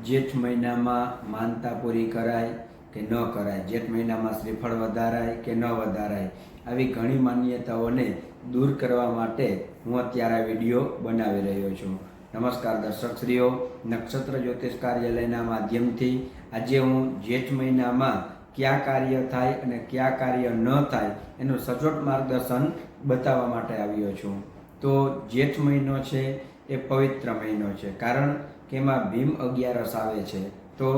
જેઠ મહિનામાં માનતા પૂરી કરાય કે ન કરાય, જેઠ મહિનામાં શ્રીફળ વધારાય કે ન વધારાય, આવી ઘણી માન્યતાઓને દૂર કરવા માટે હું અત્યારે આ વિડીયો બનાવી રહ્યો છું. નમસ્કાર દર્શકશ્રીઓ, નક્ષત્ર જ્યોતિષ કાર્યાલયના માધ્યમથી આજે હું જેઠ મહિનામાં કયા કાર્ય થાય અને કયા કાર્ય ન થાય એનું સચોટ માર્ગદર્શન બતાવવા માટે આવ્યો છું. તો જેઠ મહિનો છે એ પવિત્ર મહિનો છે, કારણ કે એમાં ભીમ અગિયારસ આવે છે. તો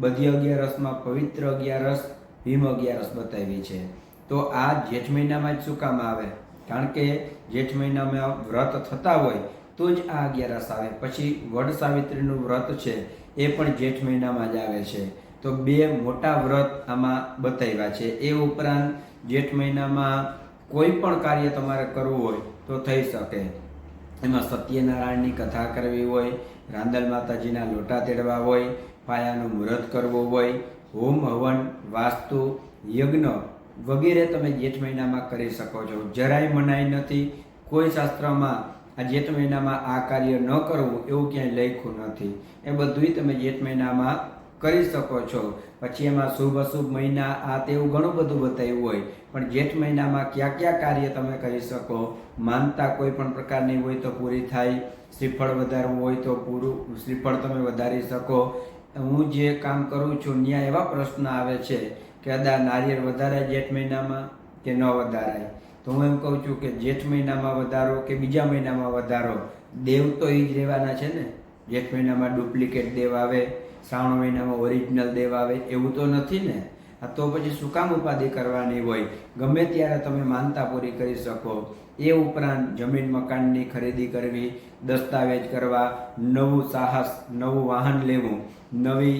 બધી અગિયારસમાં પવિત્ર અગિયારસ ભીમ અગિયારસ બતાવી છે. તો આ જેઠ મહિનામાં જ શું કામ આવે? કારણ કે જેઠ મહિનામાં વ્રત થતા હોય તો જ આ અગિયારસ આવે. પછી વડ સાવિત્રીનું વ્રત છે એ પણ જેઠ મહિનામાં જ આવે છે. તો બે મોટા વ્રત આમાં બતાવ્યા છે. એ ઉપરાંત જેઠ મહિનામાં કોઈ પણ કાર્ય તમારે કરવું હોય તો થઈ શકે. એમાં સત્યનારાયણની કથા કરવી હોય, રાંદલ માતાજીના લોટા તેડવા હોય, પાયાનું મુહૂર્ત કરવું હોય, હોમ હવન, વાસ્તુ, યજ્ઞ વગેરે તમે જેઠ મહિનામાં કરી શકો છો. જરાય મનાઈ નથી. કોઈ શાસ્ત્રમાં આ જેઠ મહિનામાં આ કાર્ય ન કરવું એવું ક્યાંય લખ્યું નથી. એ બધુંય તમે જેઠ મહિનામાં કરી શકો છો. પછી એમાં શુભ અશુભ મહિના આ તેવું ઘણું બધું બતાવ્યું હોય, પણ જેઠ મહિનામાં કયા કયા કાર્ય તમે કરી શકો, માનતા કોઈ પણ પ્રકારની હોય તો પૂરી થાય, શ્રીફળ વધારવું હોય તો પૂરું શ્રીફળ તમે વધારી શકો. હું જે કામ કરું છું ત્યાં એવા પ્રશ્ન આવે છે કે અદા નારિયેળ વધારાય જેઠ મહિનામાં કે ન વધારાય? તો હું એમ કહું છું કે જેઠ મહિનામાં વધારો કે બીજા મહિનામાં વધારો, દેવ તો એ જ રહેવાના છે ને. જેઠ મહિનામાં ડુપ્લિકેટ દેવ આવે, શ્રાવણ મહિનામાં ઓરિજિનલ દેવ આવે, એવું તો નથી ને. તો પછી શું કામ ઉપાધિ કરવાની હોય? ગમે ત્યારે તમે માનતા પૂરી કરી શકો. એ ઉપરાંત જમીન મકાનની ખરીદી કરવી, દસ્તાવેજ કરવા, નવું સાહસ, નવું વાહન લેવું, નવી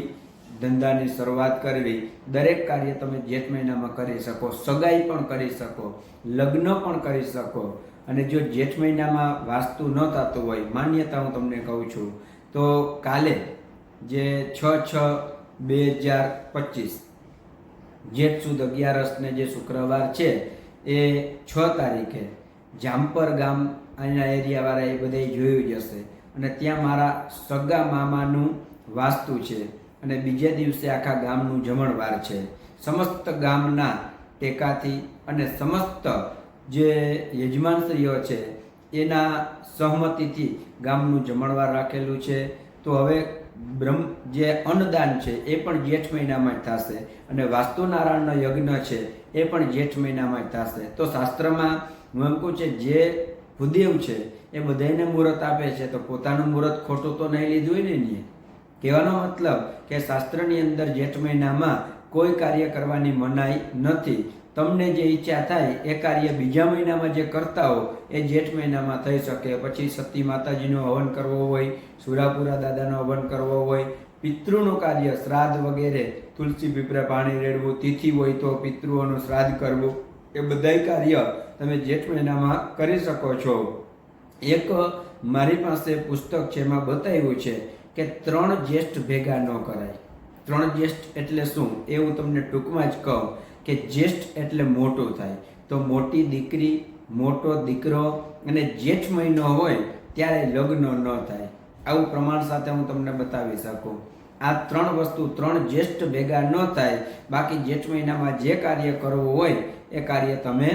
ધંધાની શરૂઆત કરવી, દરેક કાર્ય તમે જેઠ મહિનામાં કરી શકો. સગાઈ પણ કરી શકો, લગ્ન પણ કરી શકો. અને જો જેઠ મહિનામાં વાસ્તુ ન થતું હોય, માન્યતા હું તમને કહું છું, તો કાલે જે 6/6/2025 જેઠ સુદ અગિયારસને જે શુક્રવાર છે એ 6 તારીખે જામપર ગામ અહીંના એરિયાવાળા એ બધા જોયું જ હશે. અને ત્યાં મારા સગા મામાનું વાસ્તુ છે અને બીજા દિવસે આખા ગામનું જમણવાર છે. સમસ્ત ગામના ટેકાથી અને સમસ્ત જે યજમાનશ્રીઓ છે એના સહમતિથી ગામનું જમણવાર રાખેલું છે. તો હવે જે અન્નદાન છે એ પણ જેઠ મહિનામાં જ થશે અને વાસ્તુનારાયણનો યજ્ઞ છે એ પણ જેઠ મહિનામાં જ થશે. તો શાસ્ત્રમાં હું એમ કહું છે જે ભૂદેવ છે એ બધાને મુહૂર્ત આપે છે, તો પોતાનું મુહૂર્ત ખોટું તો નહીં લીધું હોય ને. કહેવાનો મતલબ કે શાસ્ત્રની અંદર જેઠ મહિનામાં કોઈ કાર્ય કરવાની મનાઈ નથી. તમને જે ઈચ્છા થાય એ કાર્ય બીજા મહિનામાં જે કરતા હો એ જેઠ મહિનામાં થઈ શકે. પછી સતી માતાજીનો હવન કરવો હોય, સુરાપુરા દાદાનો હવન કરવો હોય, પિતૃનું કાર્ય શ્રાદ્ધ વગેરે, તુલસી પીપળે પાણી રેડવું, તિથિ હોય તો પિતૃઓનું શ્રાદ્ધ કરવું, એ બધાય કાર્ય તમે જેઠ મહિનામાં કરી શકો છો. એક મારી પાસે પુસ્તક છે, એમાં બતાવ્યું છે કે 3 જ્યેષ્ઠ ભેગા ન કરાય. 3 જ્યેષ્ઠ એટલે શું એ હું તમને ટૂંકમાં જ કહું કે જ્યેષ્ઠ એટલે મોટું થાય. તો મોટી દીકરી, મોટો દીકરો અને જેઠ મહિનો હોય ત્યારે લગ્ન ન થાય. આવું પ્રમાણ સાથે હું તમને બતાવી શકું. આ 3 વસ્તુ 3 જ્યેષ્ઠ ભેગા ન થાય. બાકી જેઠ મહિનામાં જે કાર્ય કરવું હોય એ કાર્ય તમે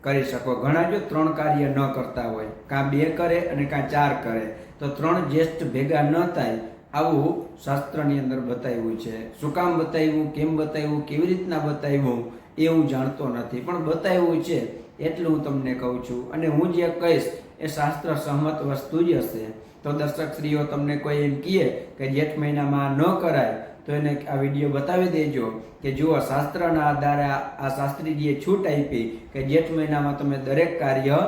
કરી શકો. ઘણા જો 3 કાર્ય ન કરતા હોય, કાં 2 કરે અને કાં 4 કરે, તો 3 જ્યેષ્ઠ ભેગા ન થાય આવું શાસ્ત્રની અંદર બતાવ્યું છે. શું કામ બતાવ્યું, કેમ બતાવ્યું, કેવી રીતના બતાવ્યું એ હું જાણતો નથી, પણ બતાવ્યું છે એટલું હું તમને કહું છું. અને હું જે કહીશ એ શાસ્ત્ર સહમત વસ્તુ જ હશે. તો દર્શકશ્રીઓ, તમને કોઈ એમ કહે કે જેઠ મહિનામાં ન કરાય તો એને આ વિડીયો બતાવી દેજો કે જુઓ શાસ્ત્રના આધારે આ શાસ્ત્રીજીએ છૂટ આપી કે જેઠ મહિનામાં તમે દરેક કાર્ય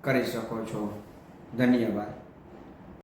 કરી શકો છો. ધન્યવાદ.